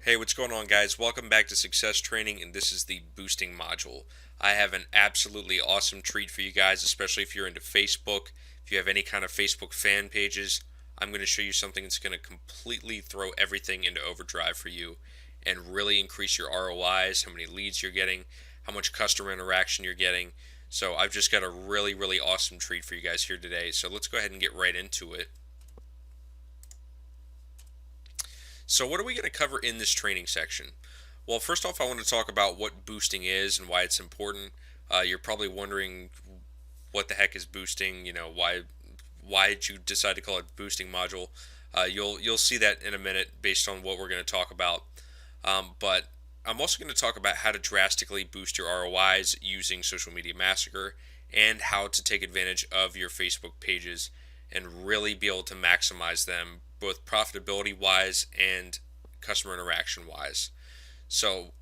Hey, what's going on, guys? Welcome back to Success Training, and this is the boosting module. I have an absolutely awesome treat for you guys, especially if you're into Facebook. If you have any kind of Facebook fan pages, I'm going to show you something that's going to completely throw everything into overdrive for you and really increase your ROIs, how many leads you're getting, how much customer interaction you're getting. So, I've just got a really awesome treat for you guys here today. So, let's go ahead and get right into it. So, what are we going to cover in this training section? Well, first off, I want to talk about what boosting is and why it's important. You're probably wondering what the heck is boosting. Why did you decide to call it boosting module? You'll see that in a minute based on what we're going to talk about. But I'm also going to talk about how to drastically boost your ROIs using Social Media Massacre and how to take advantage of your Facebook pages and really be able to maximize them both profitability wise and customer interaction wise. So,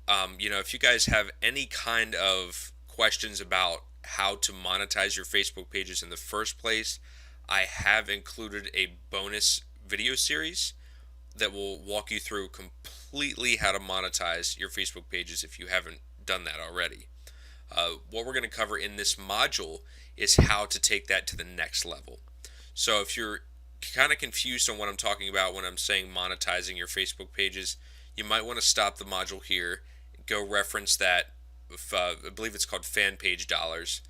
if you guys have any kind of questions about how to monetize your Facebook pages in the first place, I have included a bonus video series that will walk you through completely how to monetize your Facebook pages if you haven't done that already. What we're going to cover in this module is how to take that to the next level. So if you're kind of confused on what I'm talking about when I'm saying monetizing your Facebook pages, you might want to stop the module here, go reference that, I believe it's called fan page dollars,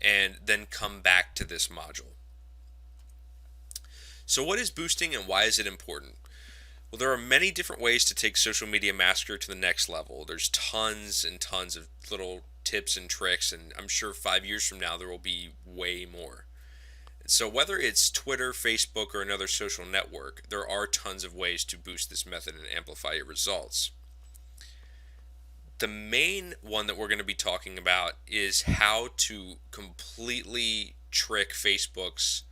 and then come back to this module. So what is boosting and why is it important? Well, there are many different ways to take Social Media Massacre to the next level. There's tons and tons of little tips and tricks, and I'm sure 5 years from now there will be way more. So whether it's Twitter, Facebook, or another social network, there are tons of ways to boost this method and amplify your results. The main one that we're going to be talking about is how to completely trick Facebook's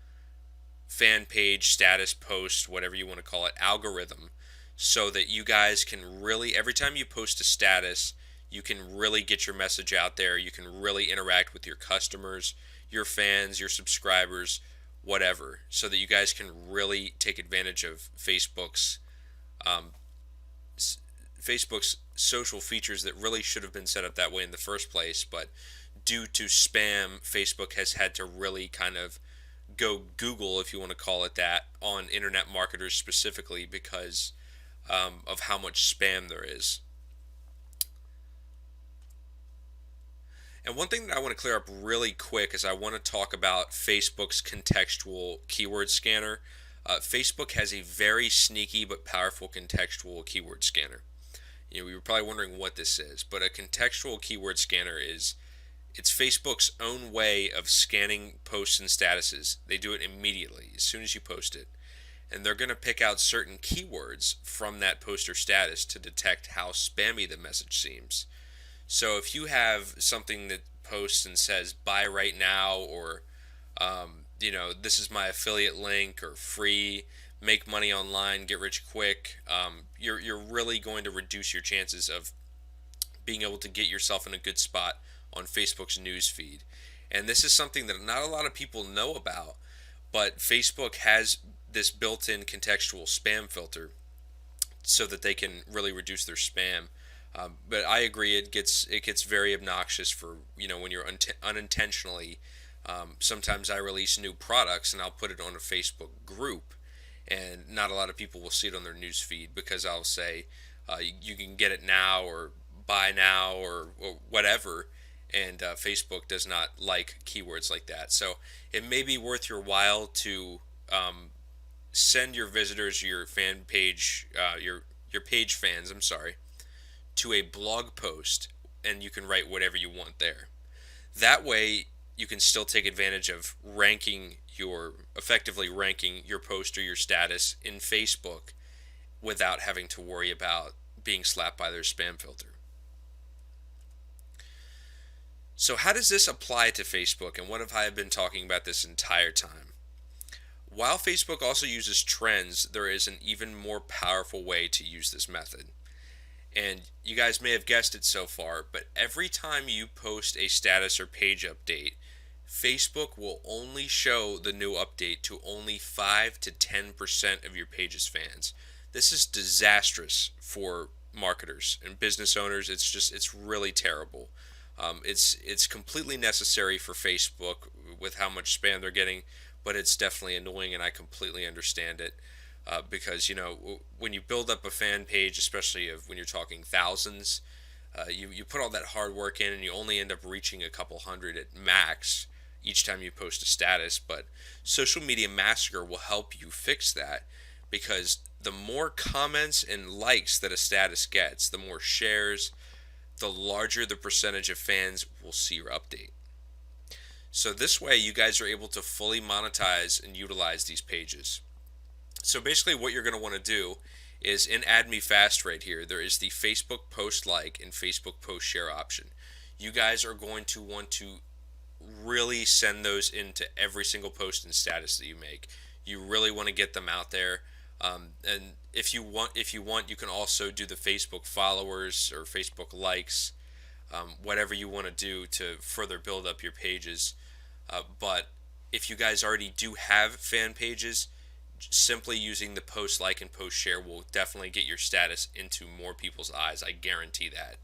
fan page, status post, whatever you want to call it, algorithm, so that you guys can really, every time you post a status, you can really get your message out there. You can really interact with your customers, your fans, your subscribers, whatever, so that you guys can really take advantage of um, Facebook's social features that really should have been set up that way in the first place, but due to spam, Facebook has had to really kind of go Google, if you want to call it that, on internet marketers specifically because of how much spam there is. And one thing that I want to clear up really quick is I want to talk about Facebook's contextual keyword scanner. Facebook has a very sneaky but powerful contextual keyword scanner. You were probably wondering what this is, but a contextual keyword scanner it's Facebook's own way of scanning posts and statuses. They do it immediately as soon as you post it. And they're going to pick out certain keywords from that post or status to detect how spammy the message seems. So if you have something that posts and says buy right now, or this is my affiliate link, or free, make money online, get rich quick, you're really going to reduce your chances of being able to get yourself in a good spot on Facebook's news feed. And this is something that not a lot of people know about, but Facebook has this built-in contextual spam filter so that they can really reduce their spam. But I agree, it gets very obnoxious for when you're unintentionally. Sometimes I release new products and I'll put it on a Facebook group, and not a lot of people will see it on their news feed because I'll say you can get it now or buy now or whatever, and Facebook does not like keywords like that. So it may be worth your while to send your visitors, your fan page, your page fans, I'm sorry, to a blog post, and you can write whatever you want there. That way, you can still take advantage of effectively ranking your post or your status in Facebook without having to worry about being slapped by their spam filter. So how does this apply to Facebook, and what have I been talking about this entire time? While Facebook also uses trends, there is an even more powerful way to use this method. And you guys may have guessed it so far, but every time you post a status or page update, Facebook will only show the new update to only 5 to 10% of your page's fans. This is disastrous for marketers and business owners. It's really terrible. It's completely necessary for Facebook with how much spam they're getting, but it's definitely annoying, and I completely understand it. Because when you build up a fan page, especially when you're talking thousands, you put all that hard work in, and you only end up reaching a couple hundred at max each time you post a status. But Social Media Massacre will help you fix that, because the more comments and likes that a status gets, the more shares, the larger the percentage of fans will see your update. So this way, you guys are able to fully monetize and utilize these pages. So basically, what you're going to want to do is in Add Me Fast right here, there is the Facebook post like and Facebook post share option. You guys are going to want to really send those into every single post and status that you make. You really want to get them out there. And if you want, you can also do the Facebook followers or Facebook likes, whatever you want to do to further build up your pages. But if you guys already do have fan pages, simply using the post like and post share will definitely get your status into more people's eyes. I guarantee that.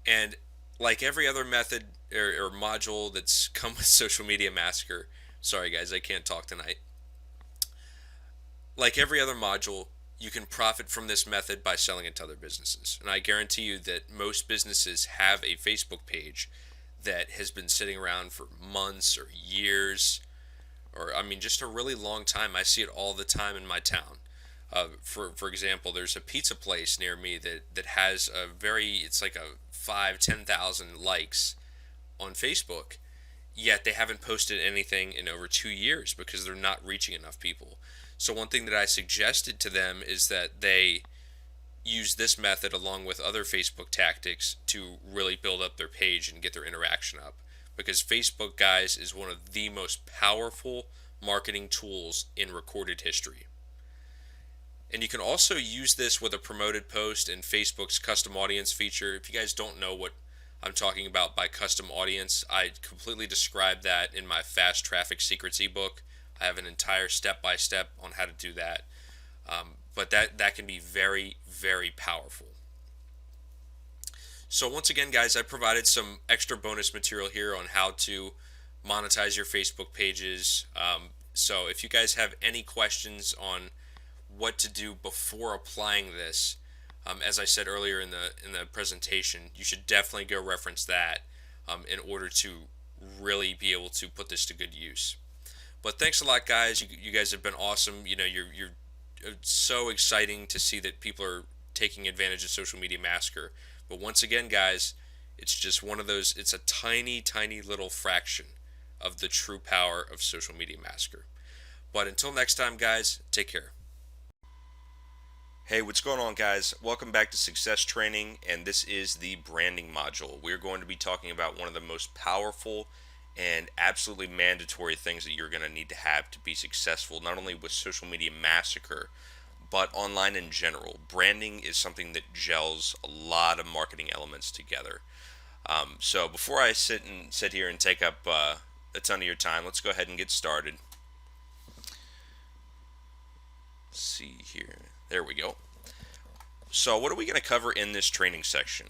And like every other method or module that's come with Social Media Massacre, sorry guys, I can't talk tonight. Like every other module, you can profit from this method by selling it to other businesses. And I guarantee you that most businesses have a Facebook page that has been sitting around for months or years, or I mean, just a really long time. I see it all the time in my town. For example, there's a pizza place near me that has it's like a 5-10,000 likes on Facebook, yet they haven't posted anything in over 2 years because they're not reaching enough people. So one thing that I suggested to them is that they use this method along with other Facebook tactics to really build up their page and get their interaction up. Because Facebook, guys, is one of the most powerful marketing tools in recorded history. And you can also use this with a promoted post in Facebook's custom audience feature. If you guys don't know what I'm talking about by custom audience, I completely describe that in my Fast Traffic Secrets ebook. I have an entire step-by-step on how to do that. But that can be very, very powerful. So once again, guys, I provided some extra bonus material here on how to monetize your Facebook pages. So if you guys have any questions on what to do before applying this, as I said earlier in the presentation, you should definitely go reference that in order to really be able to put this to good use. But thanks a lot, guys. You guys have been awesome. You're so exciting to see that people are taking advantage of Social Media Massacre. But once again, guys, it's just one of those. It's a tiny, tiny little fraction of the true power of Social Media Massacre. But until next time, guys, take care. Hey, what's going on, guys? Welcome back to Success Training, and this is the branding module. We're going to be talking about one of the most powerful and absolutely mandatory things that you're going to need to have to be successful, not only with Social Media Massacre, but online in general. Branding is something that gels a lot of marketing elements together. So before I sit here and take up a ton of your time, let's go ahead and get started. Let's see here. There we go. So what are we going to cover in this training section?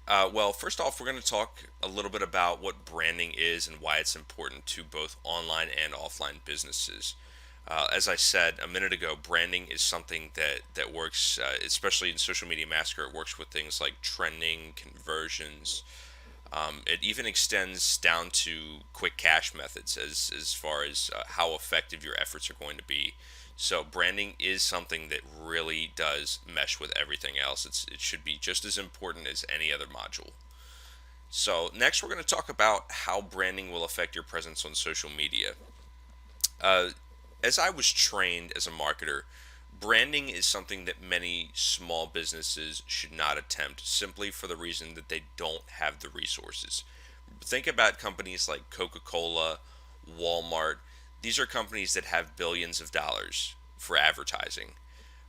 Well, first off, we're going to talk a little bit about what branding is and why it's important to both online and offline businesses. As I said a minute ago, branding is something that works, especially in Social Media Massacre. It works with things like trending, conversions. It even extends down to quick cash methods as far as how effective your efforts are going to be. So branding is something that really does mesh with everything else. It should be just as important as any other module. So next we're going to talk about how branding will affect your presence on social media. As I was trained as a marketer, branding is something that many small businesses should not attempt, simply for the reason that they don't have the resources. Think about companies like Coca-Cola, Walmart. These are companies that have billions of dollars for advertising.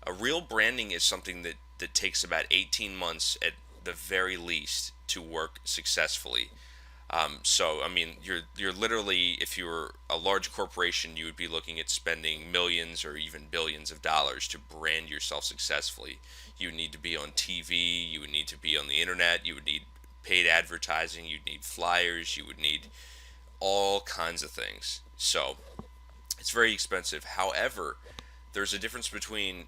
A real branding is something that takes about 18 months at the very least to work successfully. So I mean, you're literally, if you were a large corporation, you would be looking at spending millions or even billions of dollars to brand yourself successfully. You would need to be on TV. You would need to be on the internet. You would need paid advertising. You'd need flyers. You would need all kinds of things. So it's very expensive. However, there's a difference between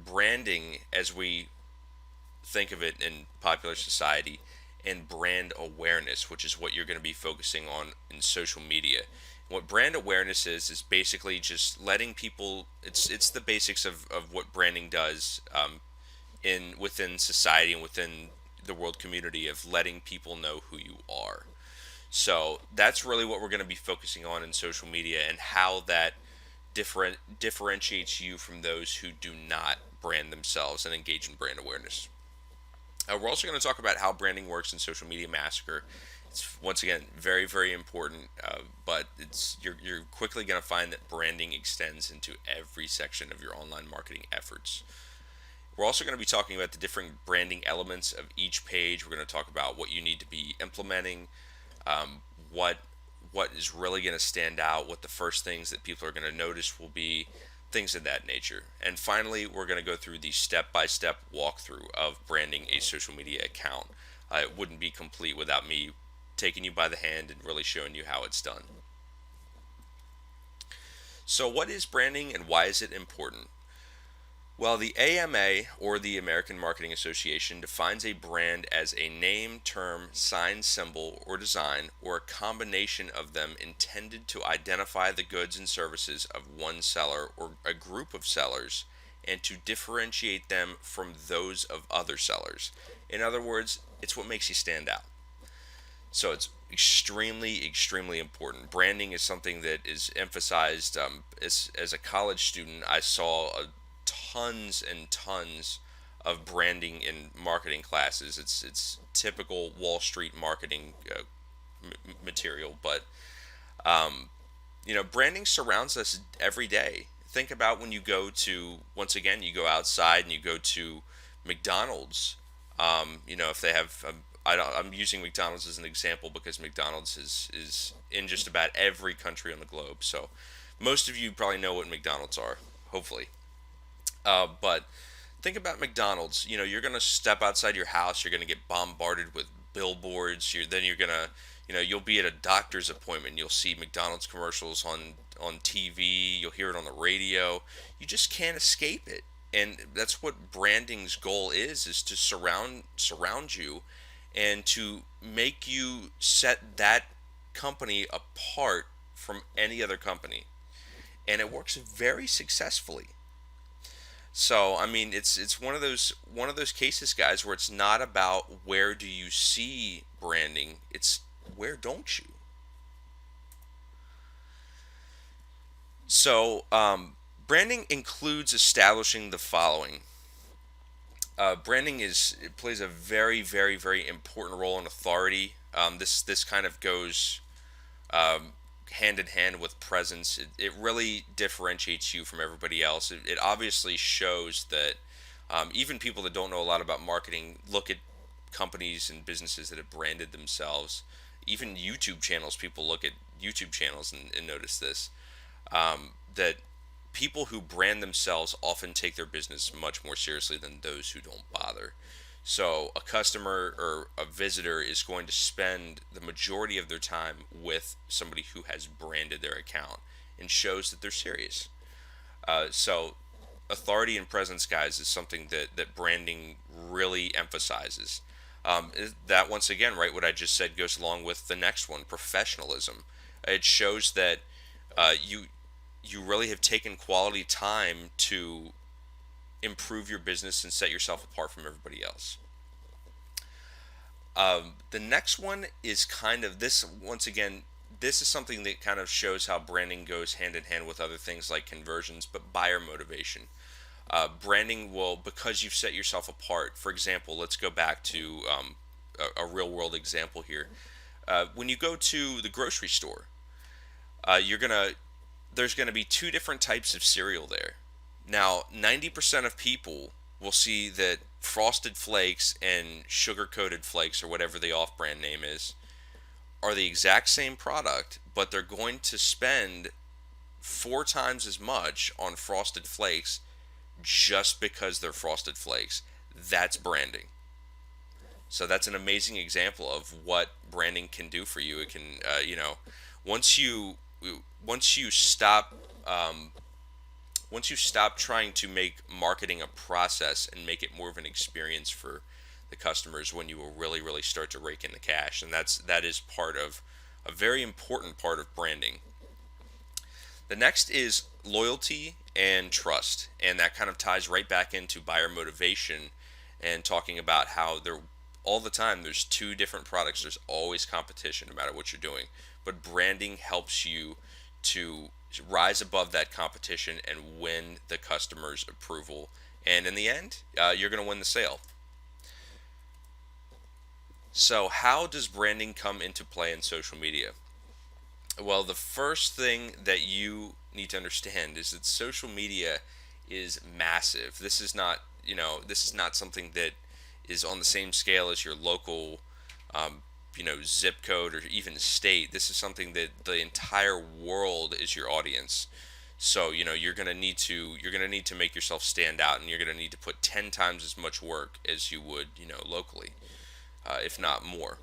branding as we think of it in popular society and brand awareness, which is what you're going to be focusing on in social media. What brand awareness is basically just letting people. It's the basics of what branding does, in within society and within the world community, of letting people know who you are. So that's really what we're going to be focusing on in social media, and how that differentiates you from those who do not brand themselves and engage in brand awareness. We're also going to talk about how branding works in Social Media Massacre. It's once again very, very important, but you're quickly going to find that branding extends into every section of your online marketing efforts. We're also going to be talking about the different branding elements of each page. We're going to talk about what you need to be implementing, um, what what is really going to stand out, what the first things that people are going to notice will be, things of that nature. And finally, we're going to go through the step-by-step walkthrough of branding a social media account. It wouldn't be complete without me taking you by the hand and really showing you how it's done. So, what is branding and why is it important? Well, the AMA, or the American Marketing Association, defines a brand as a name, term, sign, symbol, or design, or a combination of them intended to identify the goods and services of one seller or a group of sellers and to differentiate them from those of other sellers. In other words, it's what makes you stand out. So it's extremely, extremely important. Branding is something that is emphasized. As a college student, I saw tons and tons of branding in marketing classes. It's typical Wall Street marketing material, but branding surrounds us every day. Think about when you go to, once again, you go outside and you go to McDonald's. If they have, I'm using McDonald's as an example because McDonald's is in just about every country on the globe. So most of you probably know what McDonald's are, hopefully. But think about McDonald's. You're gonna step outside your house. You're gonna get bombarded with billboards. You're gonna, you'll be at a doctor's appointment. You'll see McDonald's commercials on TV. You'll hear it on the radio. You just can't escape it. And that's what branding's goal is to surround you, and to make you set that company apart from any other company. And it works very successfully. So I mean, it's one of those cases, guys, where it's not about where do you see branding, it's where don't you. So branding includes establishing the following. Branding it plays a very, very, very important role in authority. This kind of goes um, hand in hand with presence. It really differentiates you from everybody else. It obviously shows that even people that don't know a lot about marketing look at companies and businesses that have branded themselves. Even YouTube channels, people look at YouTube channels and notice this, that people who brand themselves often take their business much more seriously than those who don't bother. So a customer or a visitor is going to spend the majority of their time with somebody who has branded their account and shows that they're serious. So authority and presence, guys, is something that branding really emphasizes. That, once again, right, what I just said goes along with the next one, professionalism. It shows that you really have taken quality time to improve your business and set yourself apart from everybody else. The next one is kind of this, once again, this is something that kind of shows how branding goes hand in hand with other things like conversions, but buyer motivation. Branding will, because you've set yourself apart. For example, let's go back to a real world example here. When you go to the grocery store, you're gonna there's gonna be two different types of cereal there. Now, 90% of people will see that Frosted Flakes and Sugar Coated Flakes, or whatever the off brand name is, are the exact same product, but they're going to spend 4 times as much on Frosted Flakes just because they're Frosted Flakes. That's branding. So that's an amazing example of what branding can do for you. It can, once you once you stop once you stop trying to make marketing a process and make it more of an experience for the customers, when you will really start to rake in the cash, and that is part of a very important part of branding. The next is loyalty and trust, and that kind of ties right back into buyer motivation and talking about how there all the time there's two different products. There's always competition no matter what you're doing, but branding helps you to rise above that competition and win the customer's approval. And in the end, you're going to win the sale. So, how does branding come into play in social media? Well, the first thing that you need to understand is that social media is massive. This is not something that is on the same scale as your local, zip code or even state. This is something that the entire world is your audience. So, you're gonna need to make yourself stand out, and you're gonna need to put 10 times as much work as you would, locally, if not more.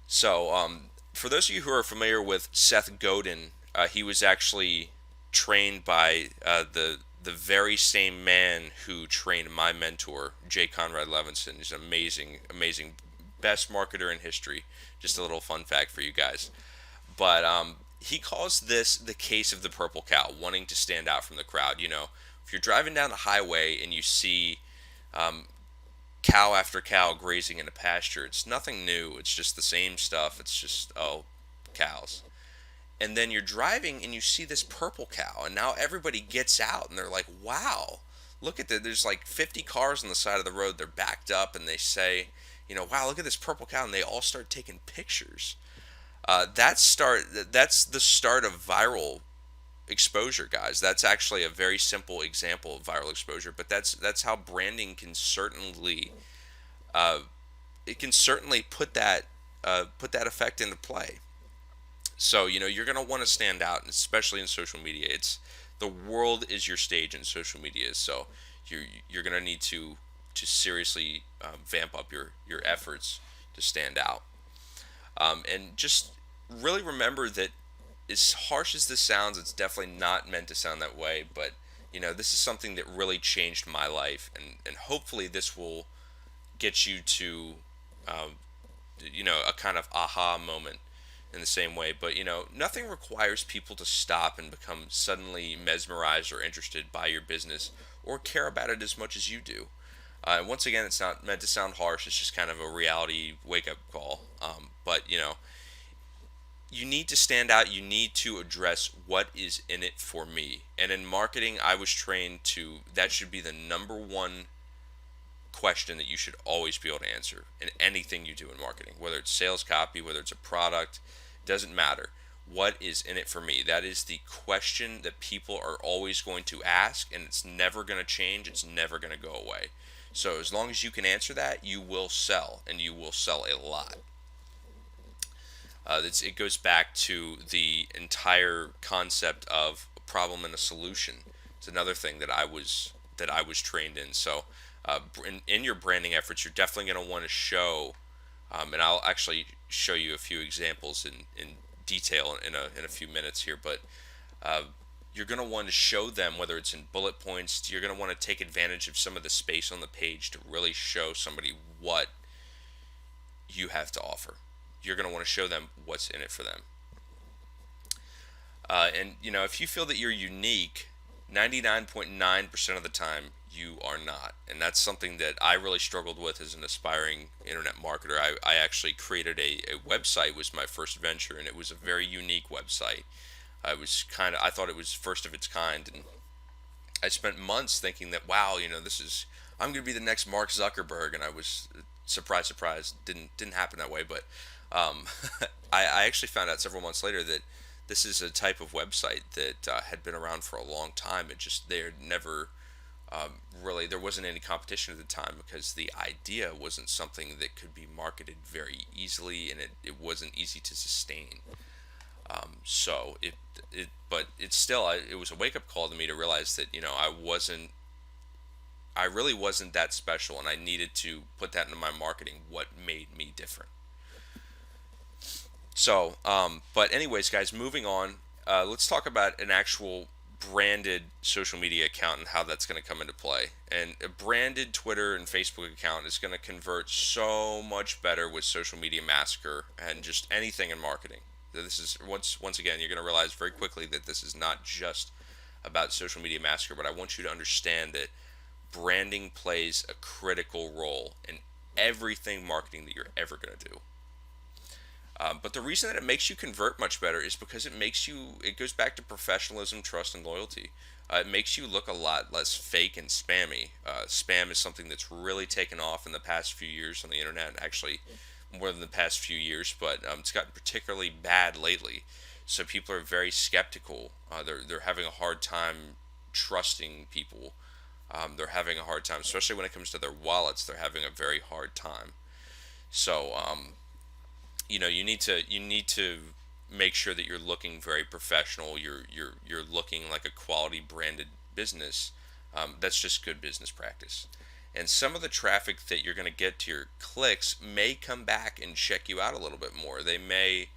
So, for those of you who are familiar with Seth Godin, he was actually trained by the very same man who trained my mentor, J. Conrad Levinson. He's an amazing, best marketer in history. Just a little fun fact for you guys. But he calls this the case of the purple cow, wanting to stand out from the crowd. If you're driving down the highway and you see cow after cow grazing in a pasture, it's nothing new. It's just the same stuff. It's just, oh, cows. And then you're driving and you see this purple cow, and now everybody gets out and they're like, wow, look at that. There's like 50 cars on the side of the road. They're backed up, and they say, wow, look at this purple cow, and they all start taking pictures. That's the start of viral exposure, guys. That's actually a very simple example of viral exposure, but that's how branding can certainly put that effect into play. So, you're going to want to stand out, especially in social media. It's the world is your stage in social media, so you're going to need to seriously vamp up your efforts to stand out. And just really remember that, as harsh as this sounds, it's definitely not meant to sound that way, but this is something that really changed my life, and hopefully this will get you to a kind of aha moment in the same way. But nothing requires people to stop and become suddenly mesmerized or interested by your business or care about it as much as you do. Once again, it's not meant to sound harsh. It's just kind of a reality wake-up call. But you need to stand out. You need to address what is in it for me. And in marketing, I was trained that should be the number one question that you should always be able to answer in anything you do in marketing, whether it's sales copy, whether it's a product, doesn't matter. What is in it for me? That is the question that people are always going to ask, and it's never going to change. It's never going to go away. So as long as you can answer that, you will sell, and you will sell a lot. It goes back to the entire concept of a problem and a solution. It's another thing that I was trained in. So in your branding efforts, you're definitely going to want to show, and I'll actually show you a few examples in detail in a few minutes here. But you're going to want to show them, whether it's in bullet points. You're going to want to take advantage of some of the space on the page to really show somebody what you have to offer. You're going to want to show them what's in it for them. And if you feel that you're unique, 99.9% of the time you are not. And that's something that I really struggled with as an aspiring internet marketer. I actually created a website, was my first venture, and it was a very unique website. I thought it was first of its kind, and I spent months thinking that, wow, I'm going to be the next Mark Zuckerberg, and I was surprise, didn't happen that way. But I actually found out several months later that this is a type of website that had been around for a long time. They're never Really, there wasn't any competition at the time because the idea wasn't something that could be marketed very easily, and it wasn't easy to sustain. So but it's still, it was a wake up call to me to realize that I really wasn't that special, and I needed to put that into my marketing. What made me different? So, but anyways, guys, moving on. Let's talk about an actual branded social media account and how that's going to come into play. And a branded Twitter and Facebook account is going to convert so much better with Social Media Massacre and just anything in marketing. This is once again, you're going to realize very quickly that this is not just about Social Media Massacre, but I want you to understand that branding plays a critical role in everything marketing that you're ever going to do. But the reason that it makes you convert much better is because it goes back to professionalism, trust, and loyalty. It makes you look a lot less fake and spammy. Spam is something that's really taken off in the past few years on the internet, actually more than the past few years, but it's gotten particularly bad lately. So people are very skeptical. They're having a hard time trusting people. They're having a hard time, especially when it comes to their wallets. They're having a very hard time. So you need to make sure that you're looking very professional. You're looking like a quality branded business. That's just good business practice. And some of the traffic that you're going to get to your clicks may come back and check you out a little bit more. They may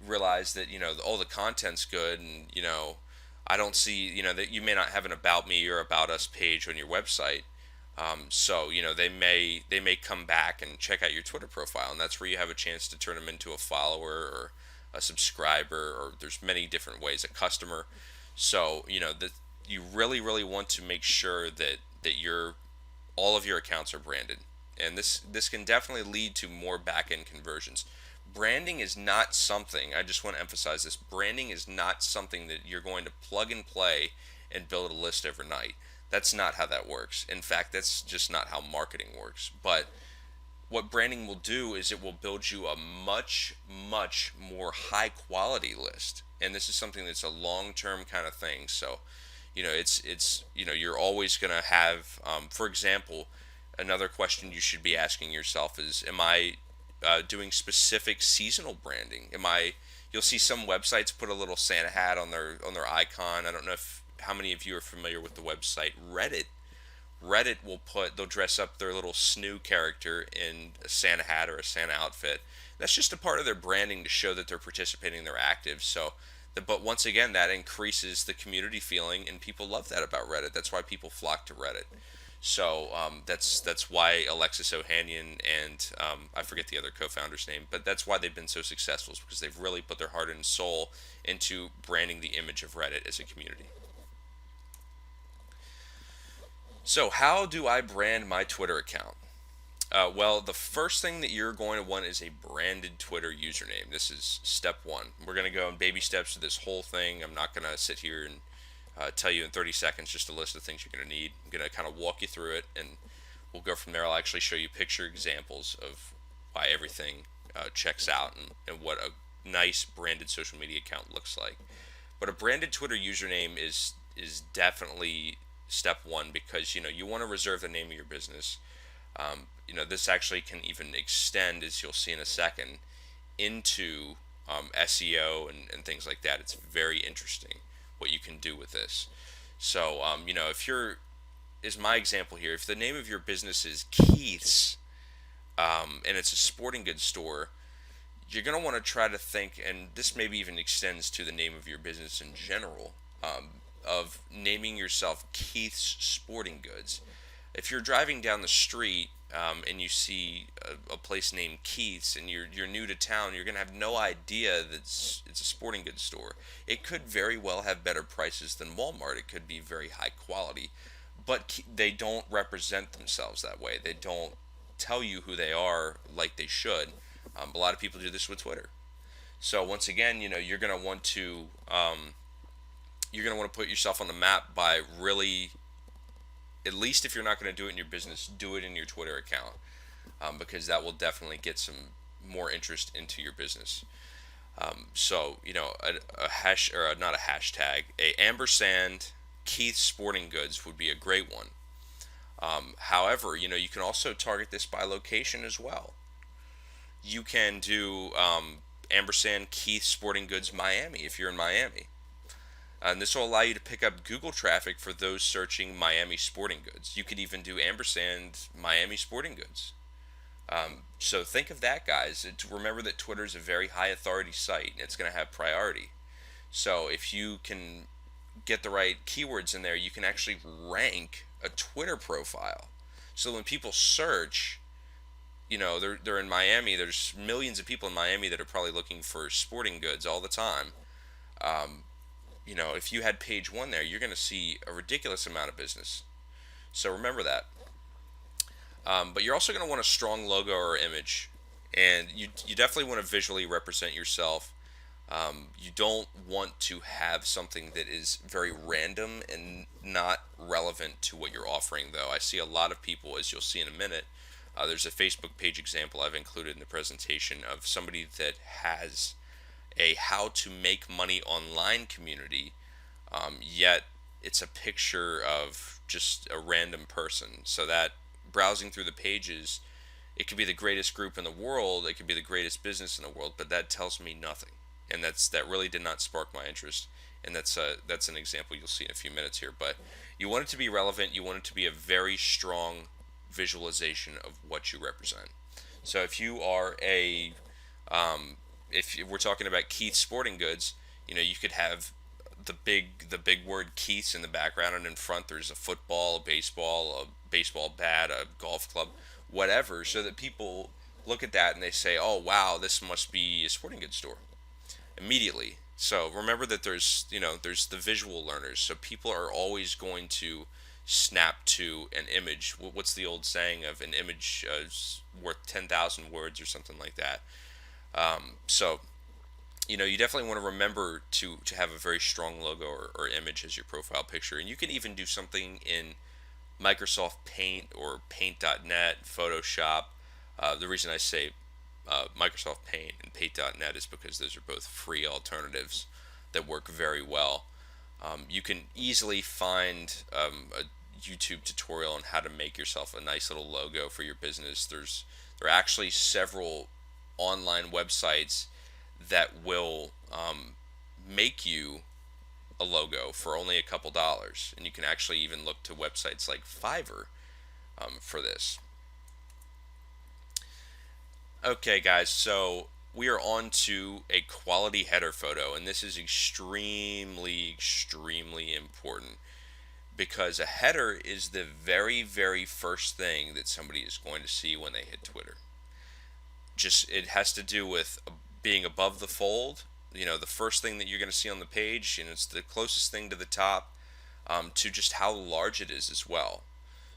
realize that all the content's good, and I don't see that you may not have an about me or about us page on your website. So they may come back and check out your Twitter profile, and that's where you have a chance to turn them into a follower or a subscriber, or there's many different ways, a customer. So that you really want to make sure that your all of your accounts are branded, and this can definitely lead to more back end conversions. Branding is not something, I just want to emphasize this, branding is not something that you're going to plug and play and build a list overnight. That's not how that works. In fact, that's just not how marketing works. But what branding will do is it will build you a much more high quality list. And this is something that's a long term kind of thing. So, it's you're always going to have, for example, another question you should be asking yourself is, am I doing specific seasonal branding? You'll see some websites put a little Santa hat on their icon. I don't know if how many of you are familiar with the website Reddit. They'll dress up their little snoo character in a Santa hat or a Santa outfit. That's just a part of their branding to show that they're participating, they're active. But once again, that increases the community feeling, and people love that about Reddit. That's why people flock to Reddit. So that's why Alexis Ohanian and I forget the other co-founder's name, but that's why they've been so successful, is because they've really put their heart and soul into branding the image of Reddit as a community. So how do I brand my Twitter account? Well, the first thing that you're going to want is a branded Twitter username. This is step one. We're going to go in baby steps to this whole thing. I'm not going to sit here and tell you in 30 seconds just a list of things you're going to need. I'm going to kind of walk you through it, and we'll go from there. I'll actually show you picture examples of why everything checks out, and what a nice branded social media account looks like. But a branded Twitter username is definitely step one, because you want to reserve the name of your business. This actually can even extend, as you'll see in a second, into SEO and things like that. It's very interesting what you can do with this. So, if is my example here, if the name of your business is Keith's, and it's a sporting goods store, you're going to want to try to think, and this maybe even extends to the name of your business in general, of naming yourself Keith's Sporting Goods. If you're driving down the street and you see a place named Keith's, and you're new to town, you're going to have no idea that it's a sporting goods store. It could very well have better prices than Walmart. It could be very high quality, but they don't represent themselves that way. They don't tell you who they are like they should. A lot of people do this with Twitter. So once again, you're going to want to put yourself on the map by really, at least if you're not going to do it in your business, do it in your Twitter account, because that will definitely get some more interest into your business. A hash, or not a hashtag, a ampersand Keith Sporting Goods would be a great one. However, you can also target this by location as well. You can do ampersand Keith Sporting Goods Miami if you're in Miami. And this will allow you to pick up Google traffic for those searching Miami sporting goods. You could even do ampersand Miami sporting goods. So think of that, guys. Remember that Twitter is a very high authority site and it's going to have priority. So if you can get the right keywords in there, you can actually rank a Twitter profile. So when people search, they're in Miami. There's millions of people in Miami that are probably looking for sporting goods all the time. Um, if you had page one there, you're going to see a ridiculous amount of business. So remember that. But you're also going to want a strong logo or image, and you definitely want to visually represent yourself. You don't want to have something that is very random and not relevant to what you're offering, though. I see a lot of people, as you'll see in a minute. There's a Facebook page example I've included in the presentation of somebody that has a how to make money online community, yet it's a picture of just a random person. So that browsing through the pages, it could be the greatest group in the world, it could be the greatest business in the world, but that tells me nothing. And that really did not spark my interest. And that's an example you'll see in a few minutes here. But you want it to be relevant. You want it to be a very strong visualization of what you represent. So if we're talking about Keith Sporting Goods, you could have the big word Keith's in the background, and in front there's a football, a baseball bat, a golf club, whatever, so that people look at that and they say, "Oh wow, this must be a sporting goods store." Immediately. So remember that there's the visual learners. So people are always going to snap to an image. What's the old saying of an image is worth 10,000 words or something like that? So you definitely want to remember to have a very strong logo or image as your profile picture, and you can even do something in Microsoft Paint or Paint.net, Photoshop. The reason I say Microsoft Paint and Paint.net is because those are both free alternatives that work very well. You can easily find a YouTube tutorial on how to make yourself a nice little logo for your business. There are actually several online websites that will make you a logo for only a couple dollars, and you can actually even look to websites like Fiverr for this. Okay, guys, so we are on to a quality header photo, and this is extremely, extremely important because a header is the very, very first thing that somebody is going to see when they hit Twitter. Just it has to do with being above the fold. The first thing that you're going to see on the page, and it's the closest thing to the top, to just how large it is as well.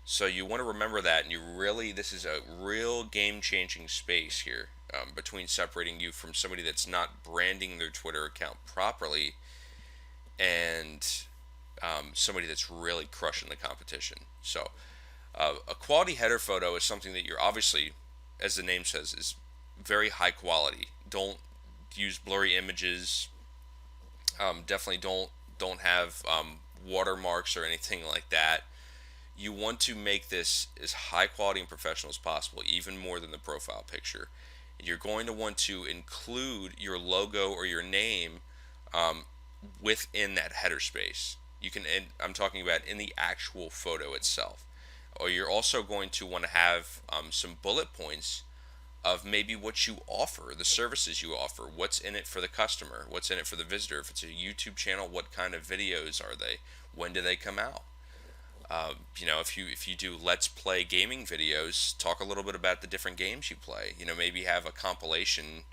So you want to remember that, and this is a real game-changing space here between separating you from somebody that's not branding their Twitter account properly and somebody that's really crushing the competition. So a quality header photo is something that you're obviously, as the name says, is very high quality. Don't use blurry images. Definitely don't have watermarks or anything like that. You want to make this as high quality and professional as possible, even more than the profile picture. You're going to want to include your logo or your name within that header space. And I'm talking about in the actual photo itself. Or you're also going to want to have some bullet points of maybe what you offer, the services you offer, what's in it for the customer, what's in it for the visitor. If it's a YouTube channel, what kind of videos are they? When do they come out? If you do let's play gaming videos, talk a little bit about the different games you play. Maybe have a compilation,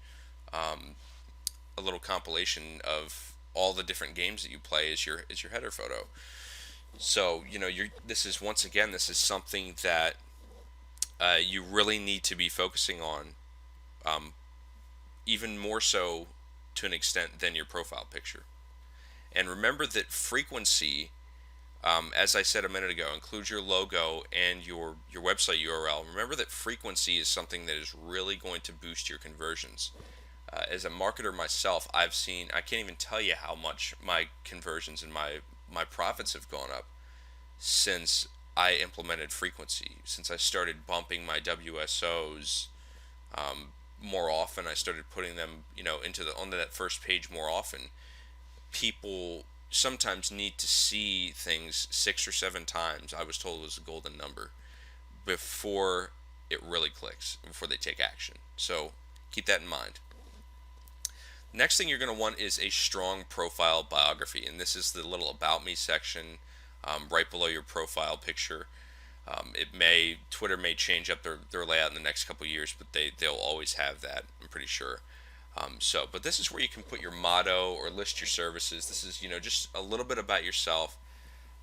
a little compilation of all the different games that you play as your header photo. So this is something that you really need to be focusing on, even more so to an extent than your profile picture. And remember that frequency, as I said a minute ago, includes your logo and your website URL. Remember that frequency is something that is really going to boost your conversions. As a marketer myself, I can't even tell you how much my conversions and my profits have gone up since I implemented frequency. Since I started bumping my WSOs more often, I started putting them, into the onto that first page more often. People sometimes need to see things 6 or 7 times. I was told it was a golden number before it really clicks, before they take action. So keep that in mind. Next thing you're going to want is a strong profile biography, and this is the little about me section right below your profile picture. Twitter may change up their layout in the next couple years, but they'll always have that, I'm pretty sure. But this is where you can put your motto or list your services. This is, just a little bit about yourself.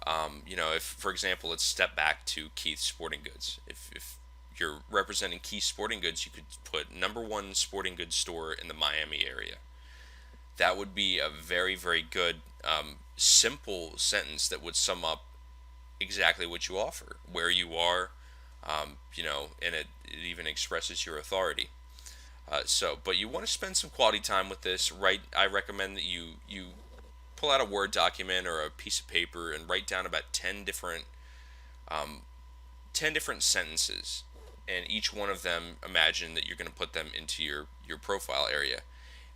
If, for example, let's step back to Keith's Sporting Goods. If you're representing Keith's Sporting Goods, you could put number one sporting goods store in the Miami area. That would be a very, very good, simple sentence that would sum up exactly what you offer, where you are, and it even expresses your authority. But you want to spend some quality time with this. Right, I recommend that you pull out a Word document or a piece of paper and write down about um, 10 different sentences, and each one of them, imagine that you're going to put them into your profile area,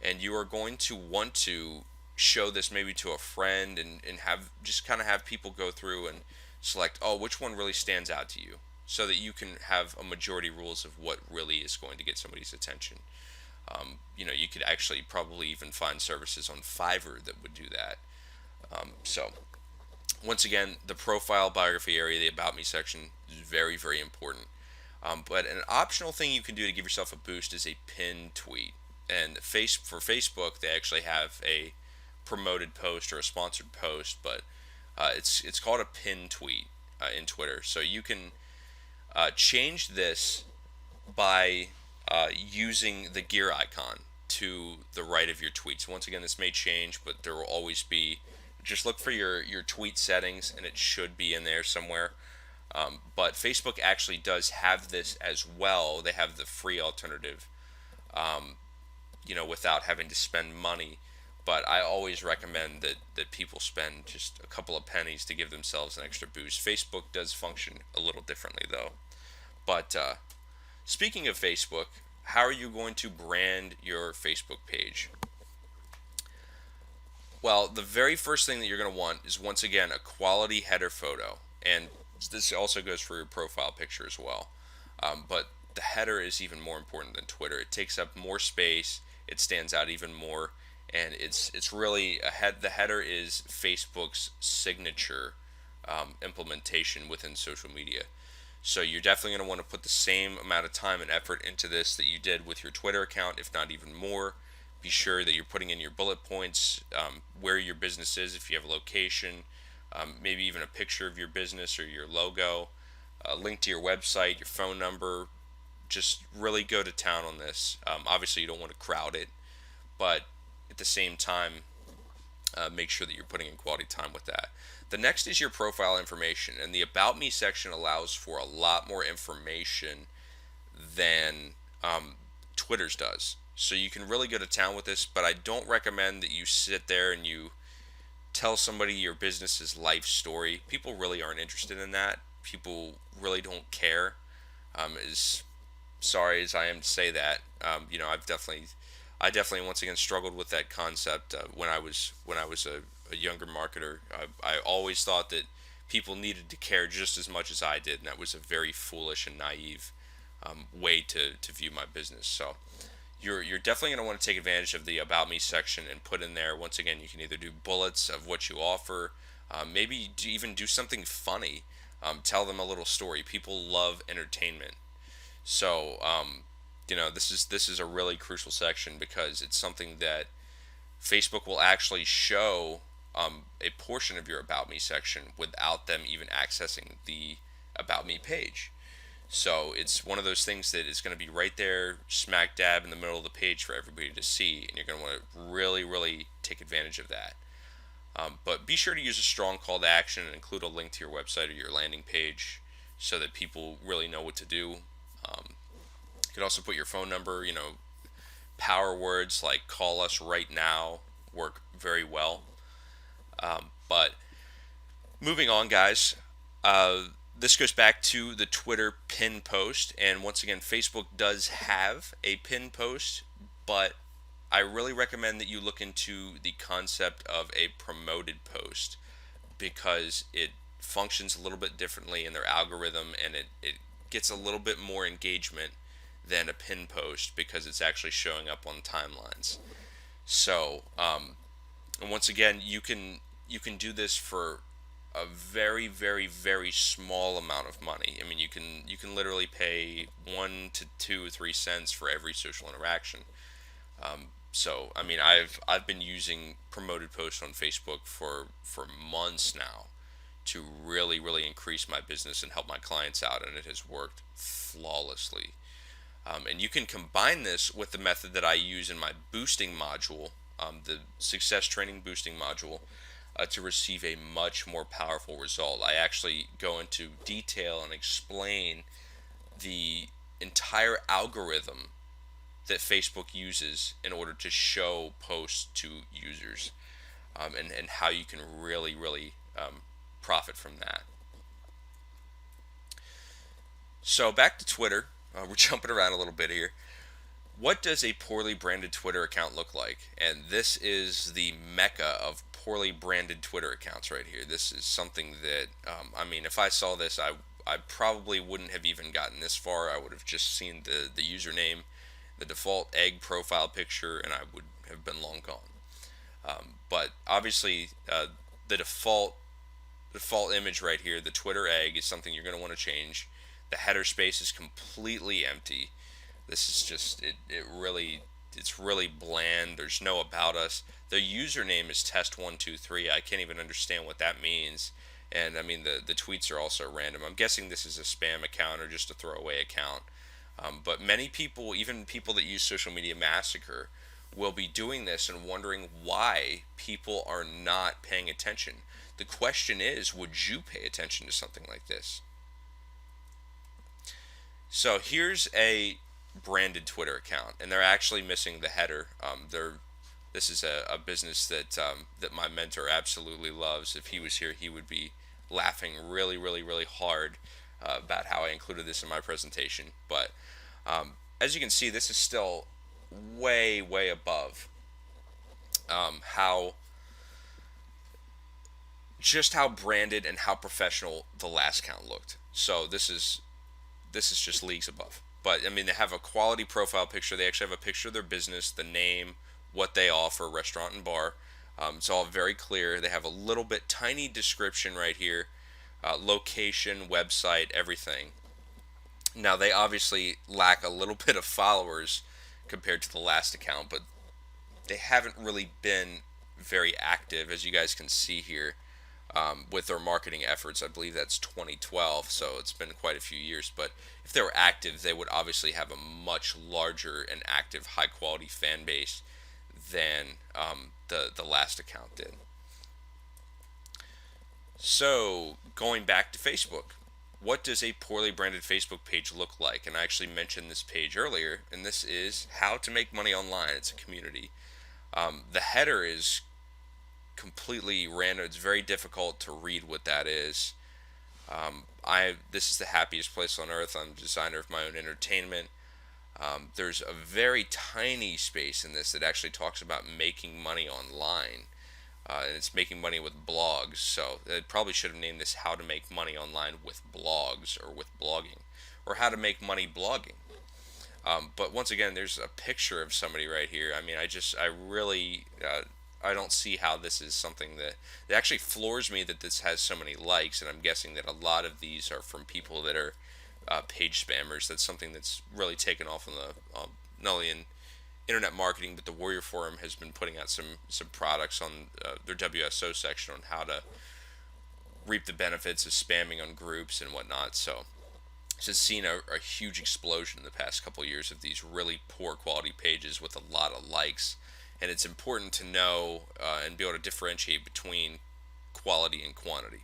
and you are going to want to show this maybe to a friend, and have just kind of have people go through and select, oh, which one really stands out to you, so that you can have a majority rules of what really is going to get somebody's attention. You could actually probably even find services on Fiverr that would do that. So once again, the profile biography area, the about me section, is very, very important. But an optional thing you can do to give yourself a boost is a pinned tweet. And for Facebook, they actually have a promoted post or a sponsored post, but it's called a pinned tweet in Twitter. So you can change this by using the gear icon to the right of your tweets. Once again, this may change, but there will always be. Just look for your tweet settings, and it should be in there somewhere. But Facebook actually does have this as well. They have the free alternative, without having to spend money. But I always recommend that people spend just a couple of pennies to give themselves an extra boost. Facebook does function a little differently, though. But speaking of Facebook, how are you going to brand your Facebook page? Well, the very first thing that you're going to want is, once again, a quality header photo. And this also goes for your profile picture as well. But the header is even more important than Twitter. It takes up more space, it stands out even more, and it's really the header is Facebook's signature implementation within social media. So you're definitely going to want to put the same amount of time and effort into this that you did with your Twitter account, if not even more. Be sure that you're putting in your bullet points, where your business is, if you have a location, maybe even a picture of your business or your logo, a link to your website, your phone number. Just really go to town on this. Obviously, you don't want to crowd it, but at the same time, make sure that you're putting in quality time with that. The next is your profile information, and the About Me section allows for a lot more information than Twitter's does. So you can really go to town with this, but I don't recommend that you sit there and you tell somebody your business's life story. People really aren't interested in that. People really don't care. As sorry as I am to say that, I definitely once again struggled with that concept when I was a younger marketer. I always thought that people needed to care just as much as I did, and that was a very foolish and naive way to view my business. So you're definitely going to want to take advantage of the About Me section and put in there. Once again, you can either do bullets of what you offer, maybe even do something funny. Tell them a little story. People love entertainment. So this is a really crucial section, because it's something that Facebook will actually show a portion of your About Me section without them even accessing the About Me page. So it's one of those things that is going to be right there, smack dab in the middle of the page for everybody to see, and you're going to want to really, really take advantage of that. But be sure to use a strong call to action and include a link to your website or your landing page so that people really know what to do. You could also put your phone number. Power words like "call us right now" work very well. But moving on, guys, this goes back to the Twitter pin post, and once again, Facebook does have a pin post, but I really recommend that you look into the concept of a promoted post because it functions a little bit differently in their algorithm, and it gets a little bit more engagement than a pin post because it's actually showing up on timelines. So, and once again, you can do this for a very, very, very small amount of money. I mean, you can literally pay 1 to 2 or 3 cents for every social interaction. So, I mean, I've been using promoted posts on Facebook for months now to really, really increase my business and help my clients out, and it has worked flawlessly. And you can combine this with the method that I use in my boosting module, the success training boosting module, to receive a much more powerful result. I actually go into detail and explain the entire algorithm that Facebook uses in order to show posts to users, and how you can really, really profit from that. So back to Twitter. We're jumping around a little bit here. What does a poorly branded Twitter account look like? And this is the mecca of poorly branded Twitter accounts right here. This is something that, I mean, if I saw this, I probably wouldn't have even gotten this far. I would have just seen the username, the default egg profile picture, and I would have been long gone. But obviously, the default image right here, the Twitter egg, is something you're going to want to change. The header space is completely empty. This is just it's really bland. There's no about us. The username is test123. I can't even understand what that means. And I mean the tweets are also random. I'm guessing this is a spam account or just a throwaway account. But many people, even people that use Social Media Massacre, will be doing this and wondering why people are not paying attention. The question is, would you pay attention to something like this? So here's a branded Twitter account, and they're actually missing the header. This is a business that my mentor absolutely loves. If he was here, he would be laughing really, really, really hard about how I included this in my presentation. But as you can see, this is still way, way above how just how branded and how professional the last count looked. So this is just leagues above. But I mean, they have a quality profile picture. They actually have a picture of their business, the name, what they offer, restaurant and bar. It's all very clear. They have a little bit tiny description right here, location, website, everything. Now they obviously lack a little bit of followers compared to the last account, but they haven't really been very active, as you guys can see here, with their marketing efforts. I believe that's 2012, so it's been quite a few years. But if they were active, they would obviously have a much larger and active, high-quality fan base than the last account did. So going back to Facebook, what does a poorly branded Facebook page look like? And I actually mentioned this page earlier, and this is how to make money online. It's a community. The header is completely random. It's very difficult to read what that is. This is the happiest place on earth. I'm a designer of my own entertainment. There's a very tiny space in this that actually talks about making money online, and it's making money with blogs. So they probably should have named this "How to Make Money Online with Blogs" or with blogging, or "How to Make Money Blogging." But once again, there's a picture of somebody right here. I mean, I really, I don't see how this is something that it actually floors me that this has so many likes, and I'm guessing that a lot of these are from people that are page spammers. That's something that's really taken off on the not only in internet marketing, but the Warrior Forum has been putting out some products on their WSO section on how to reap the benefits of spamming on groups and whatnot. So it's seen a huge explosion in the past couple of years of these really poor quality pages with a lot of likes, and it's important to know and be able to differentiate between quality and quantity.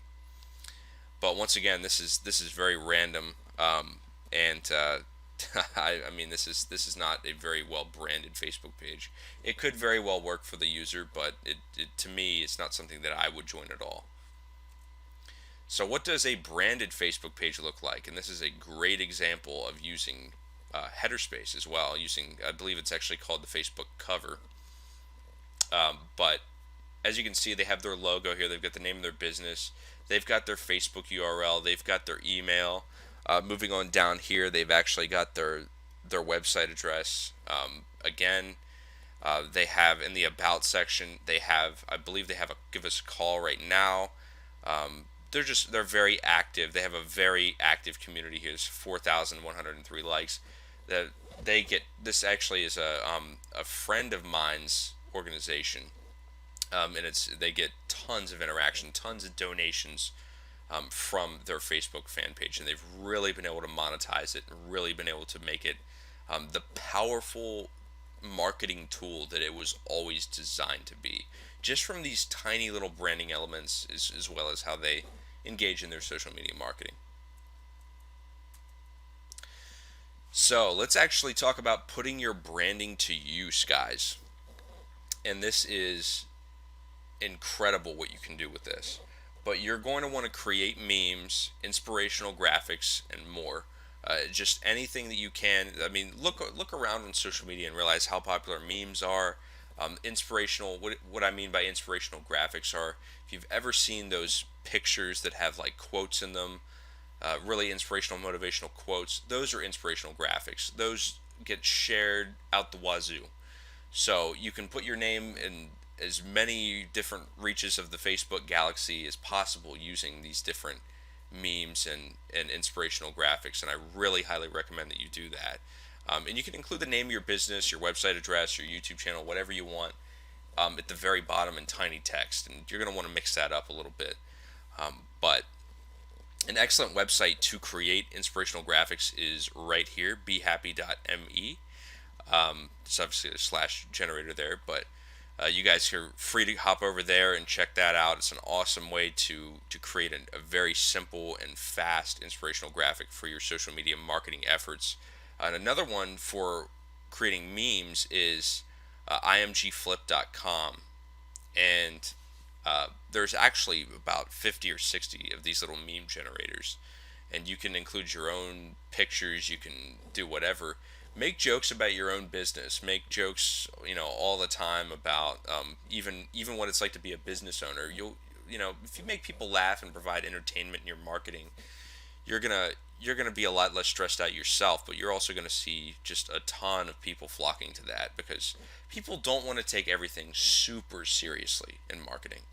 But once again, this is very random, and I mean this is not a very well branded Facebook page. It could very well work for the user, but it to me it's not something that I would join at all. So what does a branded Facebook page look like? And this is a great example of using header space as well, using, I believe it's actually called the Facebook cover. But as you can see, they have their logo here. They've got the name of their business. They've got their Facebook URL. They've got their email. Moving on down here, they've actually got their website address. Again, they have in the about section. They have, I believe, they have a give us a call right now. They're very active. They have a very active community here. There's 4,103 likes. That they get this actually is a friend of mine's organization, and they get tons of interaction, tons of donations from their Facebook fan page, and they've really been able to monetize it, and really been able to make it the powerful marketing tool that it was always designed to be. Just from these tiny little branding elements, as well as how they engage in their social media marketing. So let's actually talk about putting your branding to use, guys. And this is incredible what you can do with this. But you're going to want to create memes, inspirational graphics, and more. Just anything that you can. I mean, look around on social media and realize how popular memes are. Inspirational. What I mean by inspirational graphics are, if you've ever seen those pictures that have like quotes in them, really inspirational, motivational quotes. Those are inspirational graphics. Those get shared out the wazoo. So you can put your name in as many different reaches of the Facebook galaxy as possible using these different memes and inspirational graphics. And I really highly recommend that you do that. And you can include the name of your business, your website address, your YouTube channel, whatever you want, at the very bottom in tiny text. And you're going to want to mix that up a little bit. But an excellent website to create inspirational graphics is right here, behappy.me. It's obviously a slash generator there, but you guys are free to hop over there and check that out. It's an awesome way to create a very simple and fast inspirational graphic for your social media marketing efforts. And another one for creating memes is imgflip.com. And there's actually about 50 or 60 of these little meme generators. And you can include your own pictures, you can do whatever. Make jokes about your own business. Make jokes, all the time about even what it's like to be a business owner. If you make people laugh and provide entertainment in your marketing, you're gonna be a lot less stressed out yourself. But you're also gonna see just a ton of people flocking to that because people don't want to take everything super seriously in marketing.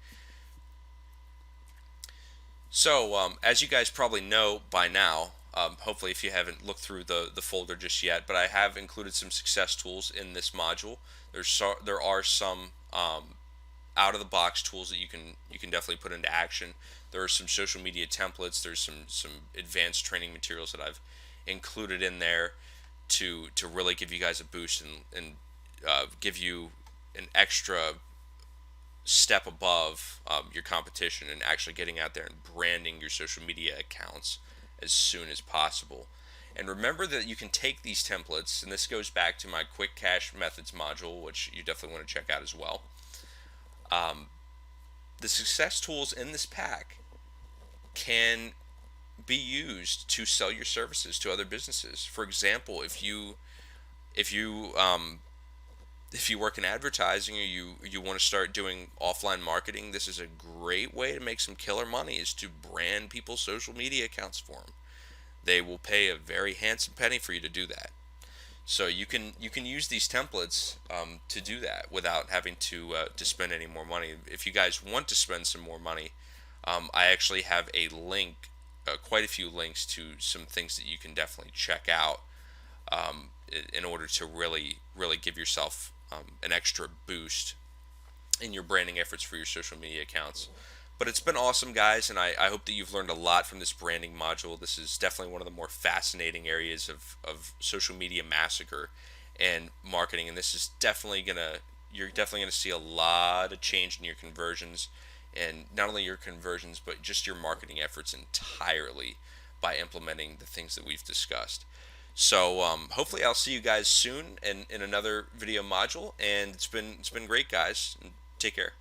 So, as you guys probably know by now, hopefully if you haven't looked through the folder just yet, but I have included some success tools in this module. There are some out of the box tools that you can definitely put into action. There are some social media templates. There's some advanced training materials that I've included in there to really give you guys a boost and give you an extra step above your competition and actually getting out there and branding your social media accounts as soon as possible. And remember that you can take these templates, and this goes back to my quick cash methods module, which you definitely want to check out as well. The success tools in this pack can be used to sell your services to other businesses. For example, if you work in advertising or you want to start doing offline marketing, this is a great way to make some killer money, is to brand people's social media accounts for them. They will pay a very handsome penny for you to do that. So you can use these templates to do that without having to spend any more money. If you guys want to spend some more money, I actually have a link, quite a few links to some things that you can definitely check out in order to really give yourself an extra boost in your branding efforts for your social media accounts. But it's been awesome, guys, and I hope that you've learned a lot from this branding module. This is definitely one of the more fascinating areas of social media massacre and marketing, and this is you're definitely gonna see a lot of change in your conversions, and not only your conversions, but just your marketing efforts entirely by implementing the things that we've discussed. So hopefully I'll see you guys soon in another video module, and it's been great, guys. Take care.